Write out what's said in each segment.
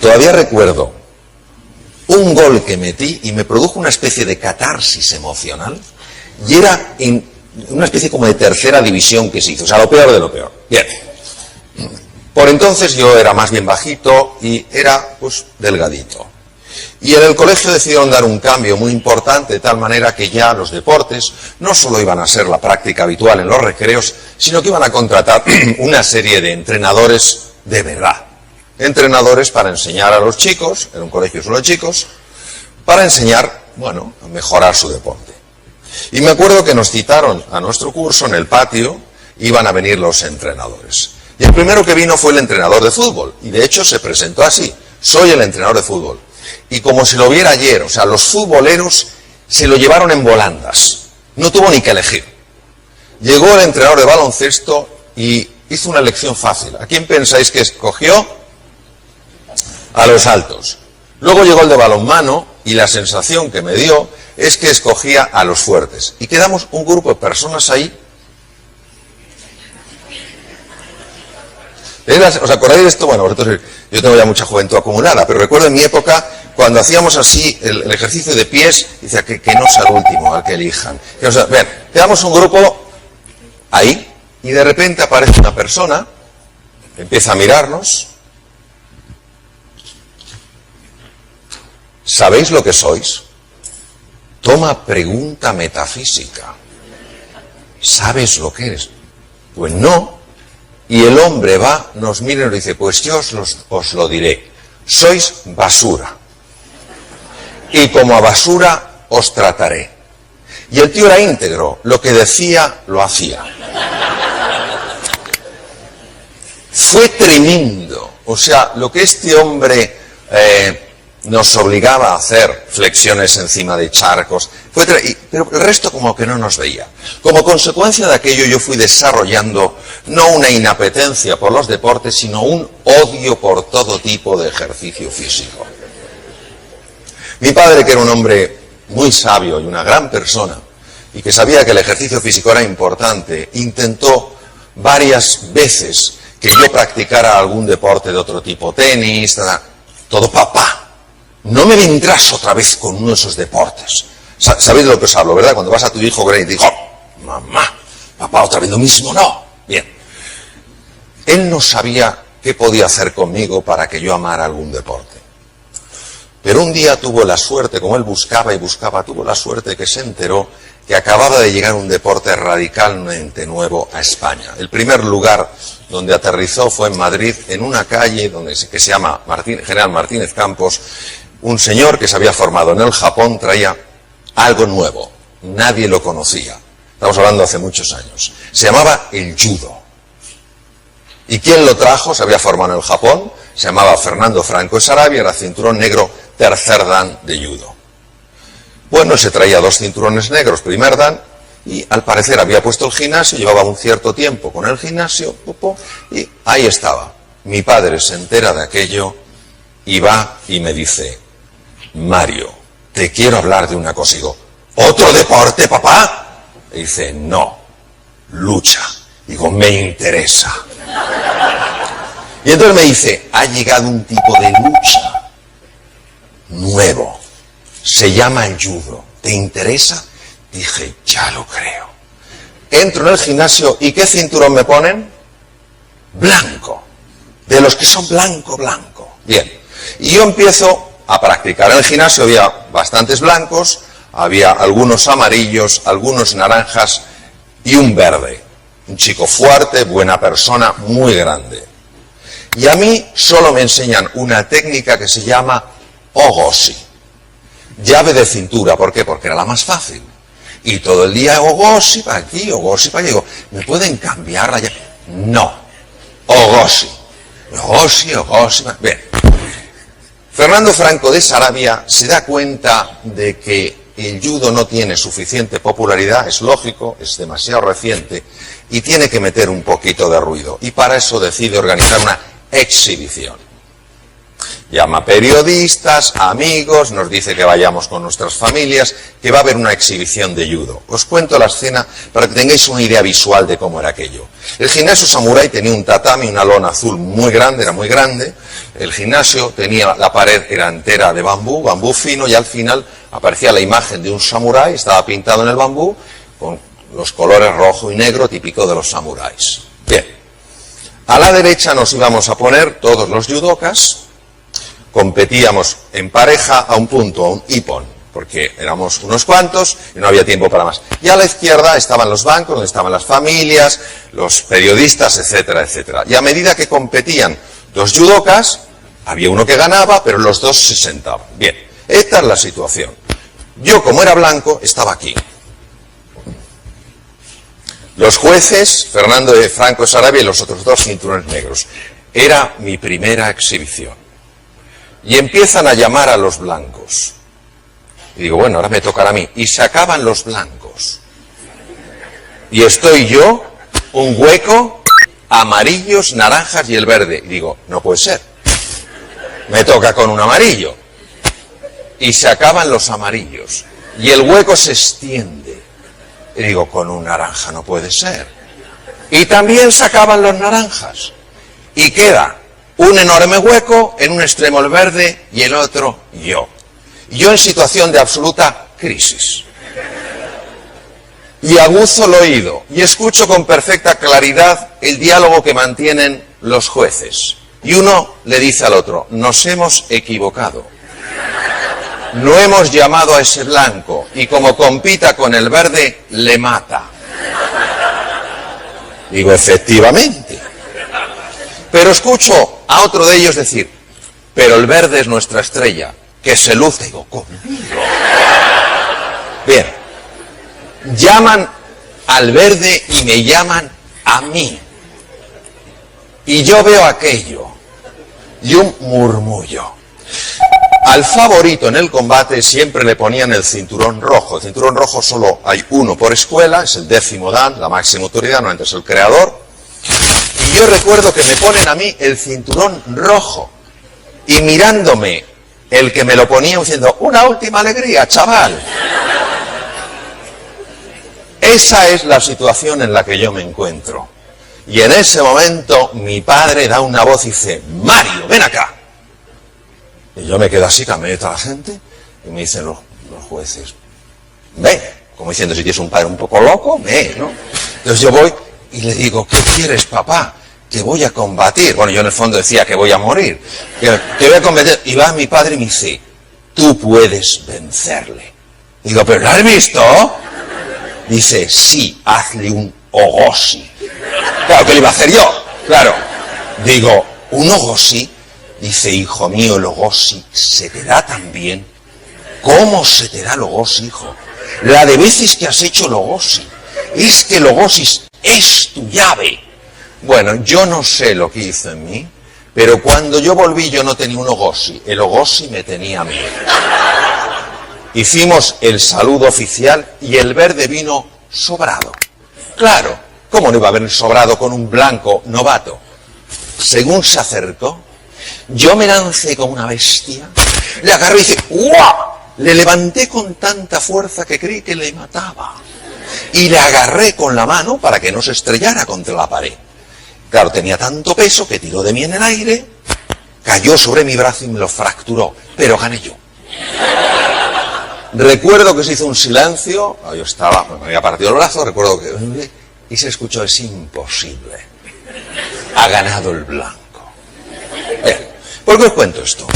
todavía recuerdo un gol que metí y me produjo una especie de catarsis emocional, y era en una especie como de tercera división que se hizo, o sea, lo peor de lo peor. Bien. Por entonces yo era más bien bajito y era, pues, delgadito. Y en el colegio decidieron dar un cambio muy importante, de tal manera que ya los deportes no solo iban a ser la práctica habitual en los recreos, sino que iban a contratar una serie de entrenadores de verdad. Entrenadores para enseñar a los chicos, en un colegio solo de chicos, para enseñar, bueno, a mejorar su deporte. Y me acuerdo que nos citaron a nuestro curso en el patio, iban a venir los entrenadores. Y el primero que vino fue el entrenador de fútbol, y de hecho se presentó así: soy el entrenador de fútbol. Y como si lo viera ayer, o sea, los futboleros se lo llevaron en volandas, no tuvo ni que elegir. Llegó el entrenador de baloncesto y hizo una elección fácil. ¿A quién pensáis que escogió? A los altos. Luego llegó el de balonmano y la sensación que me dio es que escogía a los fuertes. Y quedamos un grupo de personas ahí. ¿Os acordáis de esto? Bueno, vosotros, yo tengo ya mucha juventud acumulada, pero recuerdo en mi época, cuando hacíamos así el ejercicio de pies, decía que no sea el último al que elijan. O sea, vean, quedamos un grupo ahí, y de repente aparece una persona, empieza a mirarnos. ¿Sabéis lo que sois? Toma pregunta metafísica. ¿Sabes lo que eres? Pues no. Y el hombre va, nos mira y nos dice: pues yo os lo diré. Sois basura. Y como a basura os trataré. Y el tío era íntegro. Lo que decía, lo hacía. Fue tremendo. O sea, lo que este hombre nos obligaba a hacer, flexiones encima de charcos, pero el resto como que no nos veía. Como consecuencia de aquello yo fui desarrollando no una inapetencia por los deportes, sino un odio por todo tipo de ejercicio físico. Mi padre, que era un hombre muy sabio y una gran persona, y que sabía que el ejercicio físico era importante, intentó varias veces que yo practicara algún deporte de otro tipo, tenis, todo. Papá, no me vendrás otra vez con uno de esos deportes. ¿Sabéis de lo que os hablo, verdad? Cuando vas a tu hijo y te dijo: mamá, papá, otra vez lo mismo, no. Bien. Él no sabía qué podía hacer conmigo para que yo amara algún deporte. Pero un día tuvo la suerte, como él buscaba y buscaba, tuvo la suerte que se enteró que acababa de llegar un deporte radicalmente nuevo a España. El primer lugar donde aterrizó fue en Madrid, en una calle que se llama General Martínez Campos. Un señor que se había formado en el Japón traía algo nuevo, nadie lo conocía. Estamos hablando hace muchos años. Se llamaba el judo. ¿Y quién lo trajo? Se había formado en el Japón, se llamaba Fernando Franco de Sarabia, era cinturón negro tercer dan de judo. Bueno, se traía 2 cinturones negros primer dan, y al parecer había puesto el gimnasio, llevaba un cierto tiempo con el gimnasio, y ahí estaba. Mi padre se entera de aquello y va y me dice: Mario, te quiero hablar de una cosa. Y digo: ¿otro deporte, papá? Y dice: no, lucha. Digo: me interesa. Y entonces me dice: ha llegado un tipo de lucha nuevo, se llama el judo, ¿te interesa? Dije: ya lo creo. Entro en el gimnasio, ¿y qué cinturón me ponen? Blanco, de los que son blanco. Bien, y yo empiezo a practicar. En el gimnasio había bastantes blancos, había algunos amarillos, algunos naranjas y un verde. Un chico fuerte, buena persona, muy grande. Y a mí solo me enseñan una técnica que se llama ogoshi, llave de cintura. ¿Por qué? Porque era la más fácil. Y todo el día ogoshi para aquí, ogoshi para allá. Digo: ¿me pueden cambiar la llave? No, ogoshi. Bien. Fernando Franco de Sarabia se da cuenta de que el judo no tiene suficiente popularidad, es lógico, es demasiado reciente, y tiene que meter un poquito de ruido. Y para eso decide organizar una exhibición. Llama periodistas, amigos, nos dice que vayamos con nuestras familias, que va a haber una exhibición de judo. Os cuento la escena para que tengáis una idea visual de cómo era aquello. El gimnasio samurái tenía un tatami, una lona azul muy grande, era muy grande. El gimnasio tenía, la pared era entera de bambú, bambú fino, y al final aparecía la imagen de un samurái, estaba pintado en el bambú, con los colores rojo y negro típico de los samuráis. Bien, a la derecha nos íbamos a poner todos los judokas. Competíamos en pareja a un punto, a un ippon, porque éramos unos cuantos y no había tiempo para más. Y a la izquierda estaban los bancos, donde estaban las familias, los periodistas, etcétera, etcétera. Y a medida que competían dos judokas, había uno que ganaba, pero los dos se sentaban. Bien, esta es la situación. Yo, como era blanco, estaba aquí. Los jueces, Fernando de Franco de Sarabia y los otros dos cinturones negros. Era mi primera exhibición. Y empiezan a llamar a los blancos. Y digo, bueno, ahora me tocará a mí. Y se acaban los blancos. Y estoy yo, un hueco, amarillos, naranjas y el verde. Y digo, no puede ser. Me toca con un amarillo. Y se acaban los amarillos. Y el hueco se extiende. Y digo, con un naranja no puede ser. Y también se acaban los naranjas. Y queda un enorme hueco, en un extremo el verde y el otro yo. Yo en situación de absoluta crisis. Y aguzo el oído y escucho con perfecta claridad el diálogo que mantienen los jueces. Y uno le dice al otro, nos hemos equivocado. No hemos llamado a ese blanco y como compita con el verde, le mata. Digo, efectivamente. Pero escucho a otro de ellos decir, pero el verde es nuestra estrella, que se luce. Digo, conmigo. Bien, llaman al verde y me llaman a mí. Y yo veo aquello y un murmullo. Al favorito en el combate siempre le ponían el cinturón rojo. El cinturón rojo solo hay uno por escuela, es el 10º dan, la máxima autoridad, no es el creador. Y yo recuerdo que me ponen a mí el cinturón rojo. Y mirándome, el que me lo ponía diciendo, una última alegría, chaval. Esa es la situación en la que yo me encuentro. Y en ese momento mi padre da una voz y dice, Mario, ven acá. Y yo me quedo así, cambié a la gente, y me dicen los jueces, ven, como diciendo, si tienes un padre un poco loco, ven, ¿no? Entonces yo voy y le digo, ¿qué quieres, papá? Que voy a combatir. Bueno, yo en el fondo decía que voy a morir, que voy a combatir. Y va mi padre y me dice, tú puedes vencerle. Digo, ¿pero lo has visto? Dice, sí, hazle un ogoshi. Claro, ¿qué le iba a hacer yo? Claro. Digo, ¿un ogoshi? Dice, hijo mío, el ogoshi se te da tan bien. ¿Cómo se te da el ogoshi, hijo? La de veces que has hecho el ogoshi. Es que el ogoshi es tu llave. Bueno, yo no sé lo que hizo en mí, pero cuando yo volví yo no tenía un ogoshi. El ogoshi me tenía a mí. Hicimos el saludo oficial y el verde vino sobrado. Claro, ¿cómo no iba a haber sobrado con un blanco novato? Según se acercó, yo me lancé como una bestia, le agarré y dije, ¡guau! Le levanté con tanta fuerza que creí que le mataba. Y le agarré con la mano para que no se estrellara contra la pared. Claro, tenía tanto peso que tiró de mí en el aire, cayó sobre mi brazo y me lo fracturó, pero gané yo. Recuerdo que se hizo un silencio, yo estaba, me había partido el brazo, recuerdo que... Y se escuchó, es imposible. Ha ganado el blanco. Bien, ¿por qué os cuento esto?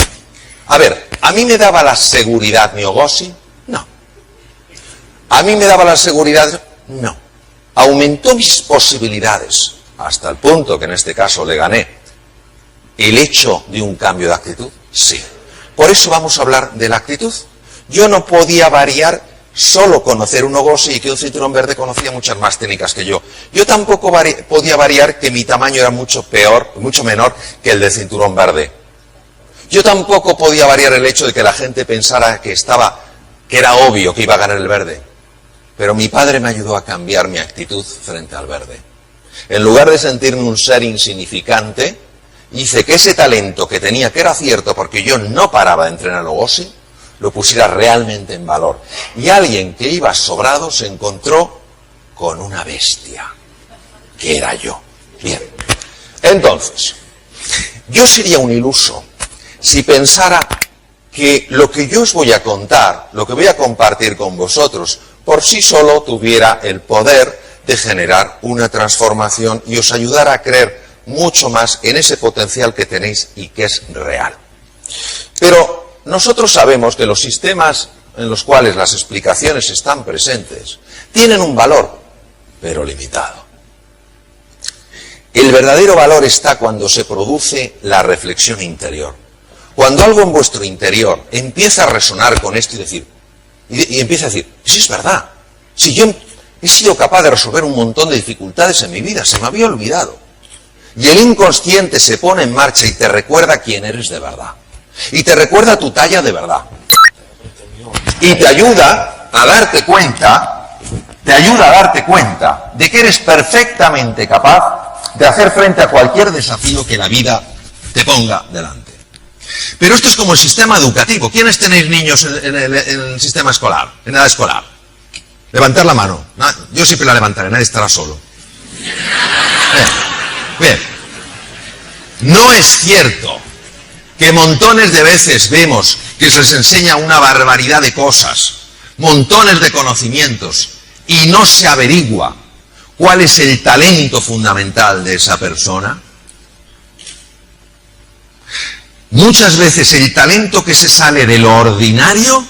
A ver, ¿a mí me daba la seguridad mi ogoshi? No. ¿A mí me daba la seguridad? No. Aumentó mis posibilidades, hasta el punto que en este caso le gané. ¿El hecho de un cambio de actitud? Sí. Por eso vamos a hablar de la actitud. Yo no podía variar solo conocer un ogoshi y que un cinturón verde conocía muchas más técnicas que yo. Yo tampoco podía variar que mi tamaño era mucho menor que el del cinturón verde. Yo tampoco podía variar el hecho de que la gente pensara que era obvio que iba a ganar el verde. Pero mi padre me ayudó a cambiar mi actitud frente al verde. En lugar de sentirme un ser insignificante, hice que ese talento que tenía, que era cierto porque yo no paraba de entrenar Lugosi, lo pusiera realmente en valor. Y alguien que iba sobrado se encontró con una bestia, que era yo. Bien, entonces, yo sería un iluso si pensara que lo que yo os voy a contar, lo que voy a compartir con vosotros, por sí solo tuviera el poder de generar una transformación y os ayudara a creer mucho más en ese potencial que tenéis y que es real. Pero nosotros sabemos que los sistemas en los cuales las explicaciones están presentes tienen un valor, pero limitado. El verdadero valor está cuando se produce la reflexión interior. Cuando algo en vuestro interior empieza a resonar con esto y decir, y empieza a decir, sí es verdad, si yo he sido capaz de resolver un montón de dificultades en mi vida, se me había olvidado. Y el inconsciente se pone en marcha y te recuerda quién eres de verdad. Y te recuerda tu talla de verdad. Y te ayuda a darte cuenta, de que eres perfectamente capaz de hacer frente a cualquier desafío que la vida te ponga delante. Pero esto es como el sistema educativo. ¿Quiénes tenéis niños en el sistema escolar, en edad escolar? Levantar la mano. Yo siempre la levantaré, nadie estará solo. Bien. No es cierto que montones de veces vemos que se les enseña una barbaridad de cosas, montones de conocimientos, y no se averigua cuál es el talento fundamental de esa persona. Muchas veces el talento que se sale de lo ordinario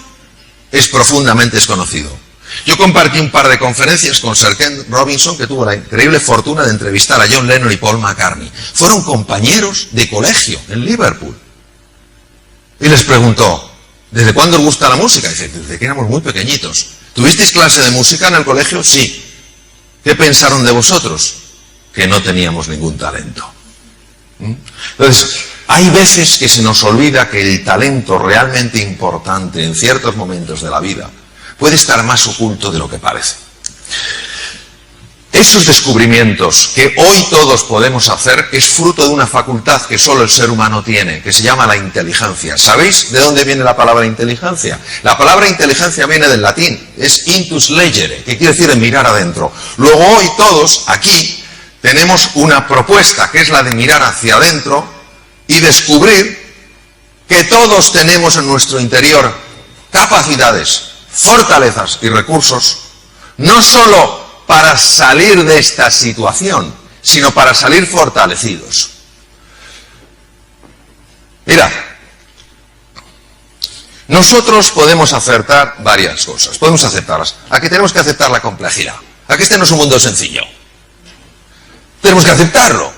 es profundamente desconocido. Yo compartí un par de conferencias con Sir Ken Robinson, que tuvo la increíble fortuna de entrevistar a John Lennon y Paul McCartney. Fueron compañeros de colegio en Liverpool. Y les preguntó, ¿desde cuándo os gusta la música? Dice, desde que éramos muy pequeñitos. ¿Tuvisteis clase de música en el colegio? Sí. ¿Qué pensaron de vosotros? Que no teníamos ningún talento. Entonces, hay veces que se nos olvida que el talento realmente importante en ciertos momentos de la vida puede estar más oculto de lo que parece. Esos descubrimientos que hoy todos podemos hacer es fruto de una facultad que solo el ser humano tiene, que se llama la inteligencia. ¿Sabéis de dónde viene la palabra inteligencia? La palabra inteligencia viene del latín, es intus legere, que quiere decir mirar adentro. Luego hoy todos aquí tenemos una propuesta, que es la de mirar hacia adentro y descubrir que todos tenemos en nuestro interior capacidades, fortalezas y recursos, no solo para salir de esta situación, sino para salir fortalecidos. Mira, nosotros podemos acertar varias cosas, podemos aceptarlas. Aquí tenemos que aceptar la complejidad. Aquí este no es un mundo sencillo. Tenemos que aceptarlo.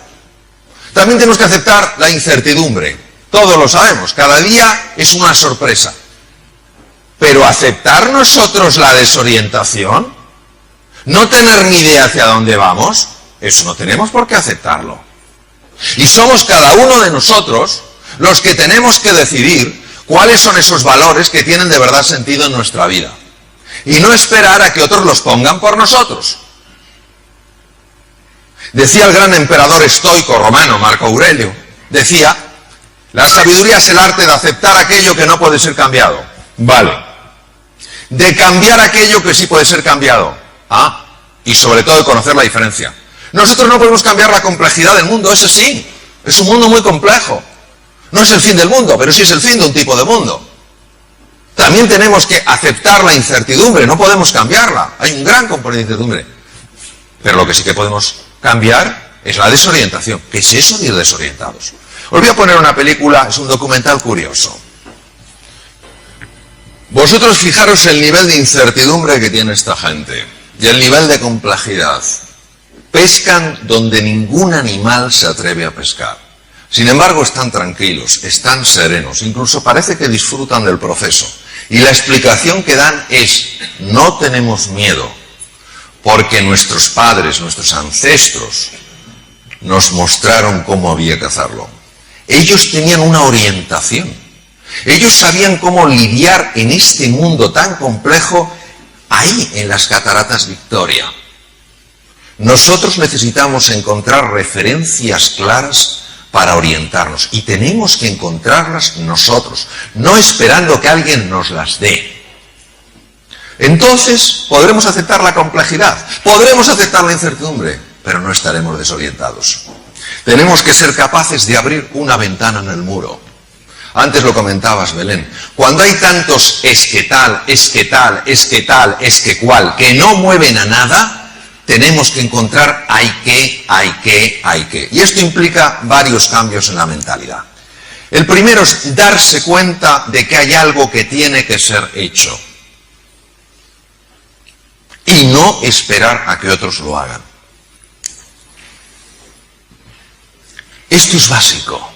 También tenemos que aceptar la incertidumbre. Todos lo sabemos, cada día es una sorpresa. Pero aceptar nosotros la desorientación, no tener ni idea hacia dónde vamos, eso no tenemos por qué aceptarlo. Y somos cada uno de nosotros los que tenemos que decidir cuáles son esos valores que tienen de verdad sentido en nuestra vida. Y no esperar a que otros los pongan por nosotros. Decía el gran emperador estoico romano, Marco Aurelio, decía, la sabiduría es el arte de aceptar aquello que no puede ser cambiado. Vale. De cambiar aquello que sí puede ser cambiado. Y sobre todo de conocer la diferencia. Nosotros no podemos cambiar la complejidad del mundo, ese sí. Es un mundo muy complejo. No es el fin del mundo, pero sí es el fin de un tipo de mundo. También tenemos que aceptar la incertidumbre, no podemos cambiarla. Hay un gran componente de incertidumbre. Pero lo que sí que podemos cambiar es la desorientación. ¿Qué es eso de ir desorientados? Os voy a poner una película, es un documental curioso. Vosotros fijaros el nivel de incertidumbre que tiene esta gente y el nivel de complejidad. Pescan donde ningún animal se atreve a pescar. Sin embargo, están tranquilos, están serenos, incluso parece que disfrutan del proceso. Y la explicación que dan es, no tenemos miedo, porque nuestros padres, nuestros ancestros, nos mostraron cómo había que hacerlo. Ellos tenían una orientación. Ellos sabían cómo lidiar en este mundo tan complejo ahí en las cataratas Victoria. Nosotros necesitamos encontrar referencias claras para orientarnos. Y tenemos que encontrarlas nosotros, no esperando que alguien nos las dé. Entonces podremos aceptar la complejidad, podremos aceptar la incertidumbre, pero no estaremos desorientados. Tenemos que ser capaces de abrir una ventana en el muro. Antes lo comentabas, Belén. Cuando hay tantos es que tal, es que tal, es que tal, es que cual, que no mueven a nada, tenemos que encontrar hay que. Y esto implica varios cambios en la mentalidad. El primero es darse cuenta de que hay algo que tiene que ser hecho. Y no esperar a que otros lo hagan. Esto es básico.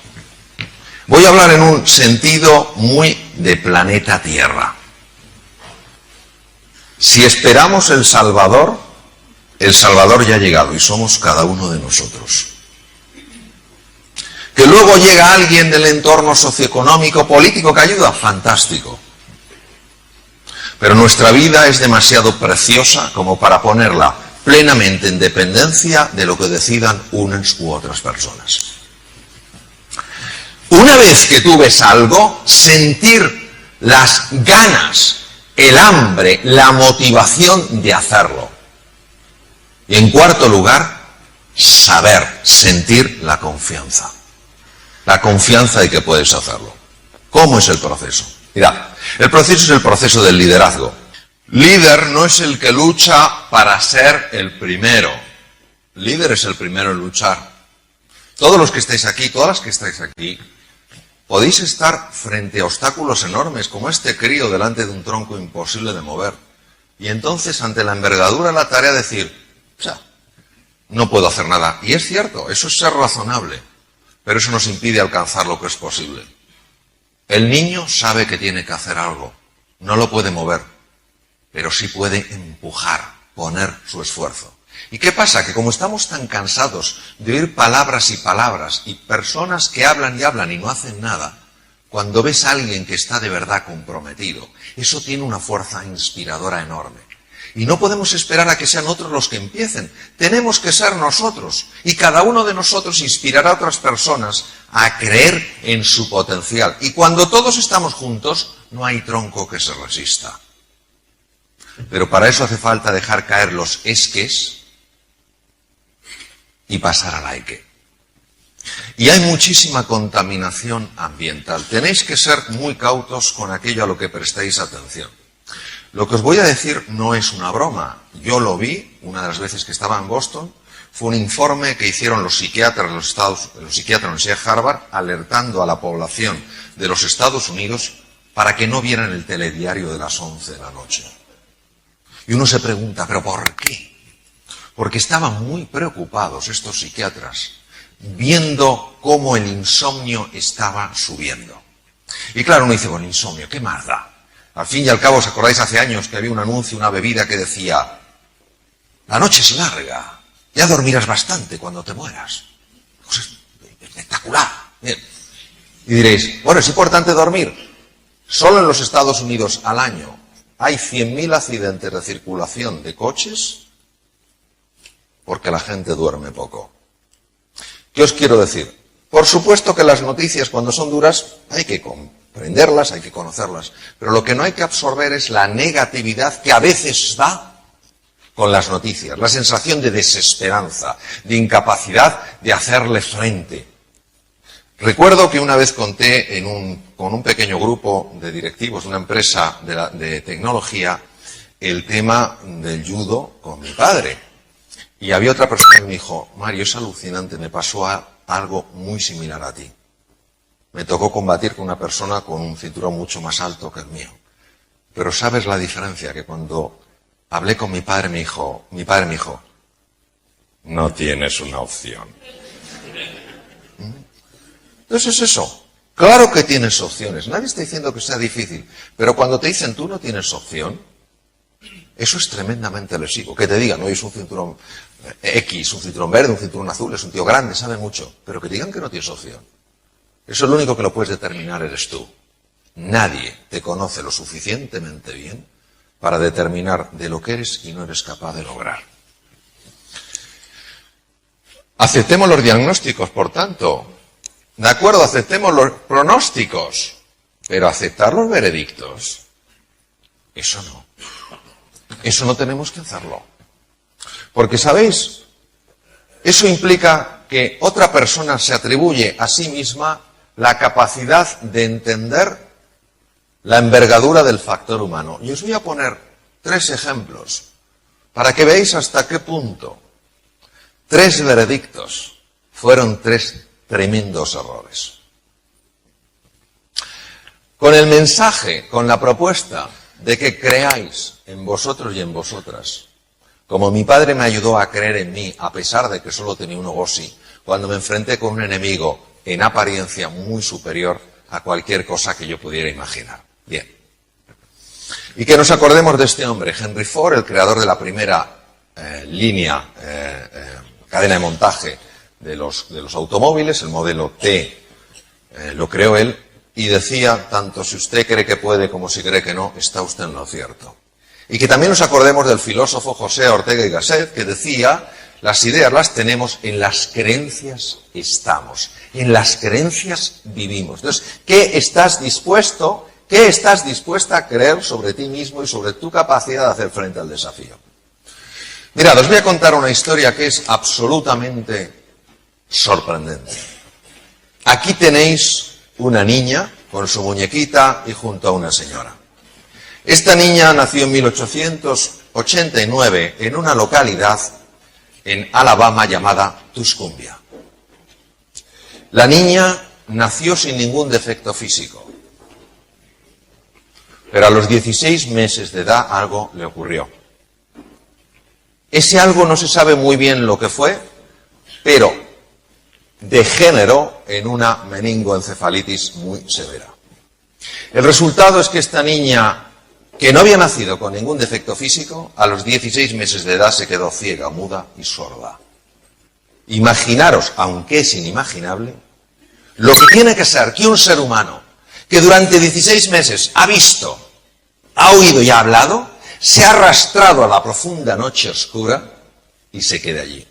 Voy a hablar en un sentido muy de planeta Tierra. Si esperamos el Salvador ya ha llegado y somos cada uno de nosotros. Que luego llega alguien del entorno socioeconómico, político que ayuda, fantástico. Pero nuestra vida es demasiado preciosa como para ponerla plenamente en dependencia de lo que decidan unas u otras personas. Una vez que tú ves algo, sentir las ganas, el hambre, la motivación de hacerlo. Y en cuarto lugar, saber, sentir la confianza. La confianza de que puedes hacerlo. ¿Cómo es el proceso? Mirad, el proceso es el proceso del liderazgo. Líder no es el que lucha para ser el primero. Líder es el primero en luchar. Todos los que estáis aquí, todas las que estáis aquí, podéis estar frente a obstáculos enormes, como este crío delante de un tronco imposible de mover. Y entonces, ante la envergadura de la tarea, decir, no puedo hacer nada. Y es cierto, eso es ser razonable, pero eso nos impide alcanzar lo que es posible. El niño sabe que tiene que hacer algo, no lo puede mover, pero sí puede empujar, poner su esfuerzo. ¿Y qué pasa? Que como estamos tan cansados de oír palabras y palabras y personas que hablan y hablan y no hacen nada, cuando ves a alguien que está de verdad comprometido, eso tiene una fuerza inspiradora enorme. Y no podemos esperar a que sean otros los que empiecen. Tenemos que ser nosotros. Y cada uno de nosotros inspirará a otras personas a creer en su potencial. Y cuando todos estamos juntos, no hay tronco que se resista. Pero para eso hace falta dejar caer los esques y pasar al hay que. Y hay muchísima contaminación ambiental. Tenéis que ser muy cautos con aquello a lo que prestéis atención. Lo que os voy a decir no es una broma. Yo lo vi una de las veces que estaba en Boston. Fue un informe que hicieron los psiquiatras de la Universidad de Harvard, alertando a la población de los Estados Unidos para que no vieran el telediario de las 11 de la noche. Y uno se pregunta, ¿pero por qué? Porque estaban muy preocupados estos psiquiatras viendo cómo el insomnio estaba subiendo. Y claro, uno dice, bueno, insomnio, ¿qué más da? Al fin y al cabo, ¿os acordáis hace años que había un anuncio, una bebida que decía, la noche es larga, ya dormirás bastante cuando te mueras? Cosa espectacular. Bien. Y diréis, bueno, es importante dormir. Solo en los Estados Unidos al año hay 100.000 accidentes de circulación de coches porque la gente duerme poco. ¿Qué os quiero decir? Por supuesto que las noticias, cuando son duras, hay que comprenderlas, hay que conocerlas, pero lo que no hay que absorber es la negatividad que a veces da con las noticias, la sensación de desesperanza, de incapacidad de hacerle frente. Recuerdo que una vez conté con un pequeño grupo de directivos de una empresa de tecnología el tema del judo con mi padre. Y había otra persona que me dijo, Mario, es alucinante, me pasó algo muy similar a ti. Me tocó combatir con una persona con un cinturón mucho más alto que el mío. Pero ¿sabes la diferencia? Que cuando hablé con mi padre me dijo, no tienes una opción. Entonces es eso. Claro que tienes opciones. Nadie está diciendo que sea difícil. Pero cuando te dicen tú no tienes opción, eso es tremendamente lesivo. Que te digan, no, es un cinturón X, un cinturón verde, un cinturón azul, es un tío grande, sabe mucho. Pero que digan que no tienes opción. Eso es lo único que lo puedes determinar eres tú. Nadie te conoce lo suficientemente bien para determinar de lo que eres y no eres capaz de lograr. Aceptemos los diagnósticos, por tanto. De acuerdo, aceptemos los pronósticos, pero aceptar los veredictos, eso no. Eso no tenemos que hacerlo. Porque, ¿sabéis? Eso implica que otra persona se atribuye a sí misma la capacidad de entender la envergadura del factor humano. Y os voy a poner 3 ejemplos para que veáis hasta qué punto 3 veredictos fueron 3 tremendos errores. Con el mensaje, con la propuesta de que creáis en vosotros y en vosotras, como mi padre me ayudó a creer en mí, a pesar de que solo tenía un ogosi, cuando me enfrenté con un enemigo en apariencia muy superior a cualquier cosa que yo pudiera imaginar. Bien. Y que nos acordemos de este hombre, Henry Ford, el creador de la primera cadena de montaje de los automóviles, el modelo T, lo creó él, y decía, tanto si usted cree que puede como si cree que no, está usted en lo cierto. Y que también nos acordemos del filósofo José Ortega y Gasset, que decía, las ideas las tenemos, en las creencias estamos, en las creencias vivimos. Entonces, ¿qué estás dispuesta a creer sobre ti mismo y sobre tu capacidad de hacer frente al desafío? Mirad, os voy a contar una historia que es absolutamente sorprendente. Aquí tenéis una niña con su muñequita y junto a una señora. Esta niña nació en 1889 en una localidad en Alabama llamada Tuscumbia. La niña nació sin ningún defecto físico, pero a los 16 meses de edad algo le ocurrió. Ese algo no se sabe muy bien lo que fue, pero degeneró en una meningoencefalitis muy severa. El resultado es que esta niña, que no había nacido con ningún defecto físico, a los 16 meses de edad se quedó ciega, muda y sorda. Imaginaros, aunque es inimaginable, lo que tiene que ser que un ser humano que durante 16 meses ha visto, ha oído y ha hablado, se ha arrastrado a la profunda noche oscura y se quede allí.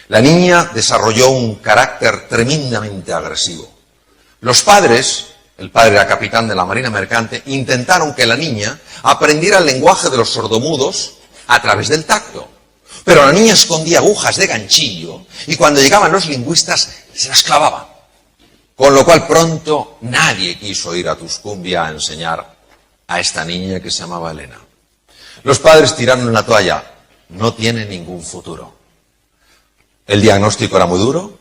La niña desarrolló un carácter tremendamente agresivo. Los padres, el padre era capitán de la Marina Mercante, intentaron que la niña aprendiera el lenguaje de los sordomudos a través del tacto. Pero la niña escondía agujas de ganchillo y cuando llegaban los lingüistas se las clavaba. Con lo cual pronto nadie quiso ir a Tuscumbia a enseñar a esta niña que se llamaba Elena. Los padres tiraron la toalla. No tiene ningún futuro. El diagnóstico era muy duro,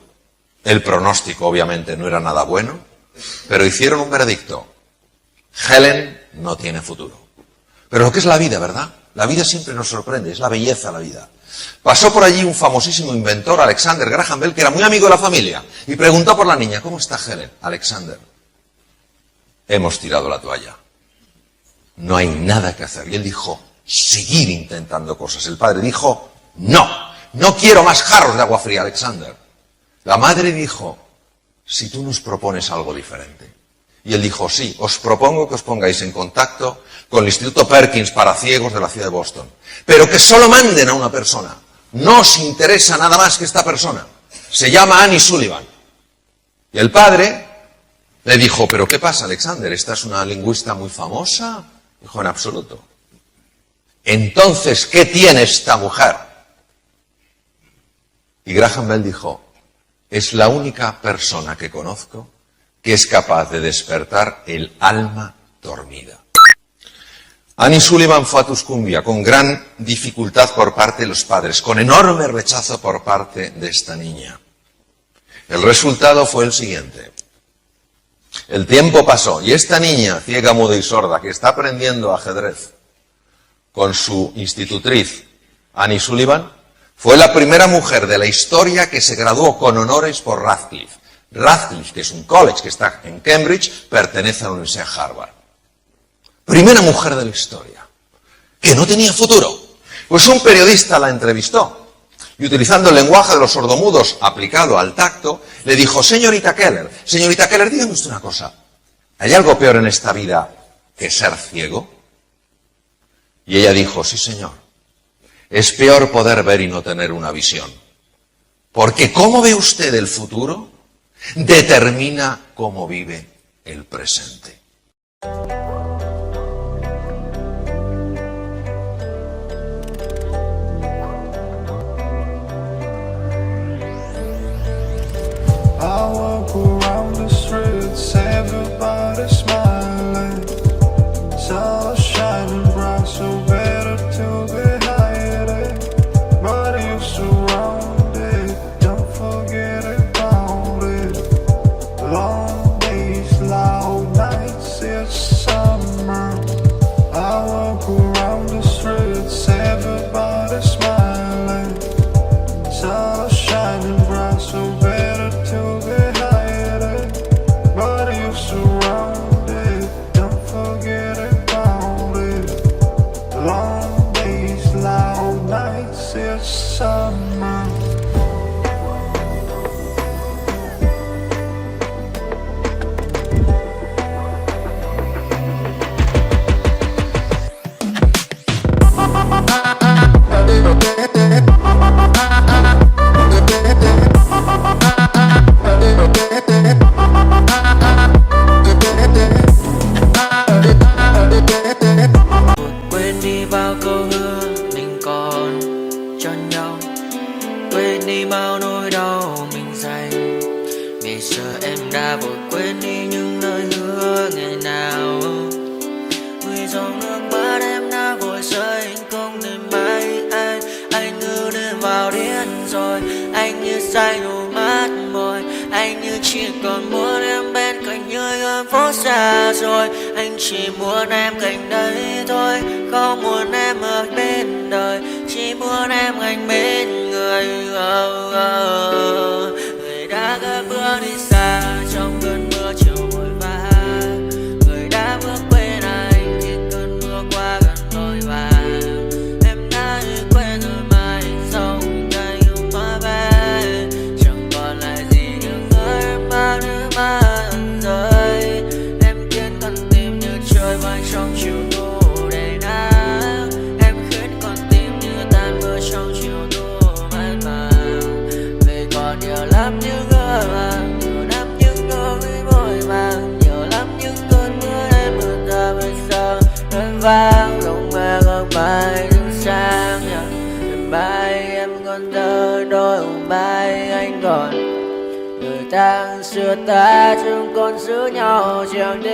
el pronóstico obviamente no era nada bueno, pero hicieron un veredicto. Helen no tiene futuro. Pero lo que es la vida, ¿verdad? La vida siempre nos sorprende, es la belleza la vida. Pasó por allí un famosísimo inventor, Alexander Graham Bell, que era muy amigo de la familia, y preguntó por la niña, ¿cómo está Helen? Alexander, hemos tirado la toalla. No hay nada que hacer. Y él dijo, seguir intentando cosas. El padre dijo, no quiero más jarros de agua fría, Alexander. La madre dijo, si tú nos propones algo diferente. Y él dijo, sí, os propongo que os pongáis en contacto con el Instituto Perkins para ciegos de la ciudad de Boston. Pero que solo manden a una persona. No os interesa nada más que esta persona. Se llama Annie Sullivan. Y el padre le dijo, ¿pero qué pasa, Alexander? ¿Esta es una lingüista muy famosa? Dijo, en absoluto. Entonces, ¿qué tiene esta mujer? Y Graham Bell dijo, es la única persona que conozco que es capaz de despertar el alma dormida. Annie Sullivan fue a Tuscumbia con gran dificultad por parte de los padres, con enorme rechazo por parte de esta niña. El resultado fue el siguiente. El tiempo pasó y esta niña, ciega, muda y sorda, que está aprendiendo ajedrez con su institutriz, Annie Sullivan, fue la primera mujer de la historia que se graduó con honores por Radcliffe. Radcliffe, que es un college que está en Cambridge, pertenece a la Universidad de Harvard. Primera mujer de la historia, que no tenía futuro. Pues un periodista la entrevistó y utilizando el lenguaje de los sordomudos aplicado al tacto, le dijo, señorita Keller, dígame usted una cosa, ¿hay algo peor en esta vida que ser ciego? Y ella dijo, sí señor, es peor poder ver y no tener una visión. Porque ¿cómo ve usted el futuro determina cómo vive el presente. I walk around the streets, everybody smiling. Sun shining bright, so better to be hiding. But you surrounded, don't forget about it. Long days, loud nights, it's summer. I walk around the streets, everybody smiling. Sun shining bright, so better to be hiding. But you surrounded, don't forget about it. Long days, loud nights, it's summer. Quên đi bao câu hứa mình còn cho nhau, quên đi bao nỗi đau mình dành. Ngày xưa em đã vội quên đi những lời hứa ngày nào, vì dòng nước mắt em đã vội rơi, anh không thể mãi anh như đến vào điên rồi, anh như say đôi mắt môi, anh như chỉ còn muốn em bên cạnh như gần phố xa rồi, anh chỉ muốn em cạnh đấy thôi, không muốn em ở bên đời, chỉ muốn em anh bên người. Người đã gỡ bước đi xa trong cơn mưa chiều vội vã, người đã bước quên anh khi cơn mưa qua gần vội vã. Em đã quên rồi mai sau ngày yêu mà về, chẳng còn lại gì nhưng người mà nước mắt rơi. Em khiến con tim như trôi bay trong chiều thu đầy nắng, em khiến con tim như tan vỡ trong chiều thu mát màng. Vì còn nhiều lắm những ngỡ màng, nhiều lắm những nỗi vội vàng, nhiều lắm những cơn mưa em mưa ta bây giờ đơn vang lòng mẹ góc bài đứng sang. Đêm mai em còn thơ đôi hồng mai anh còn người tháng xưa ta chúng còn giữ nhau chẳng đêm.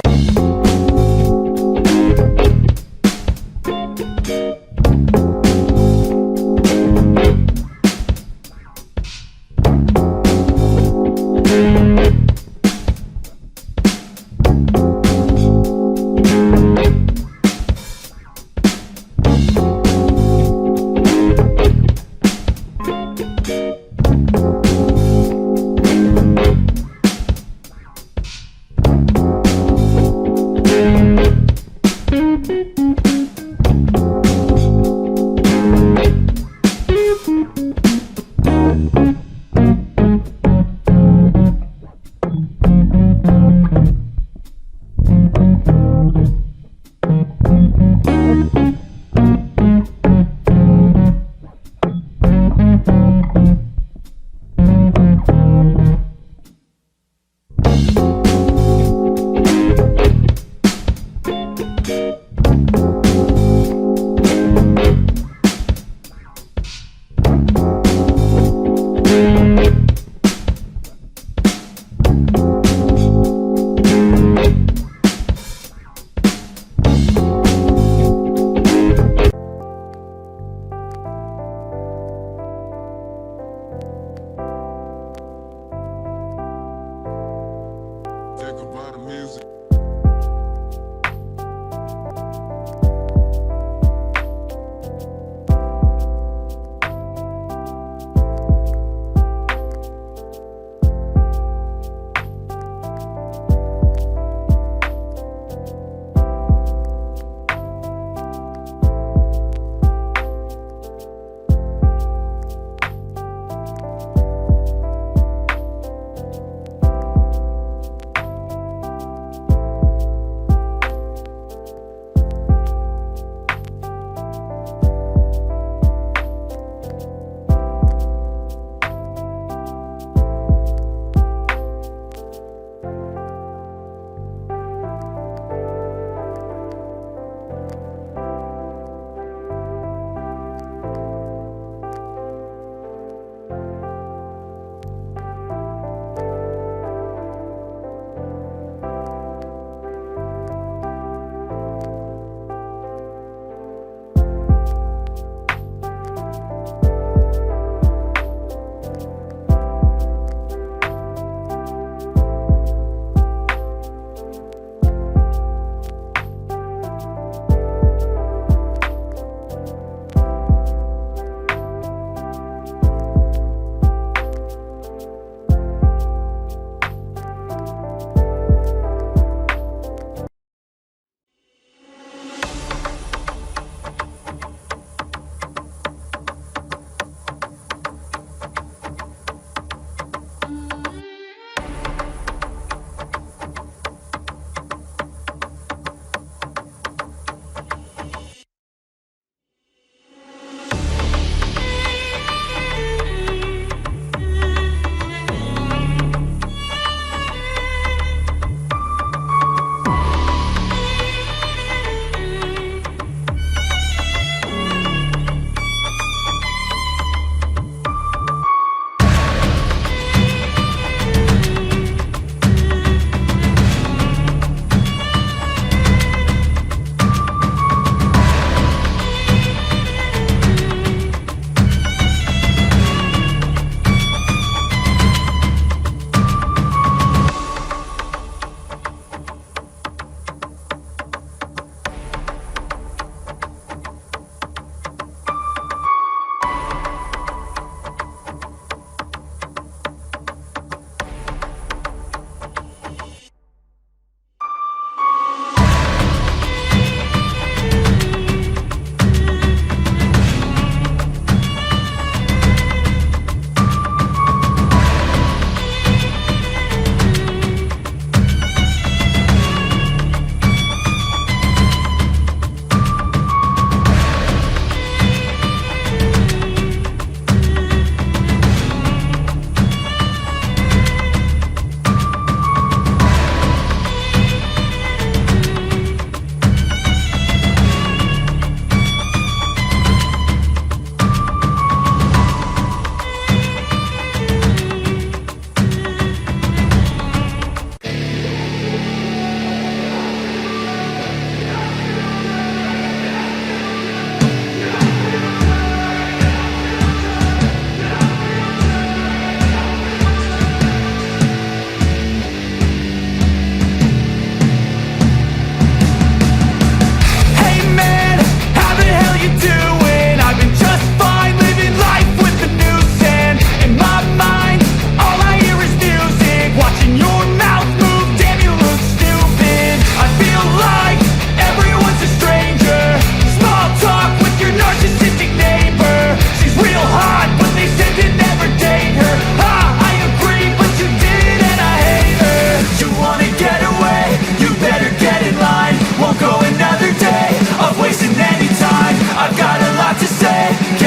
say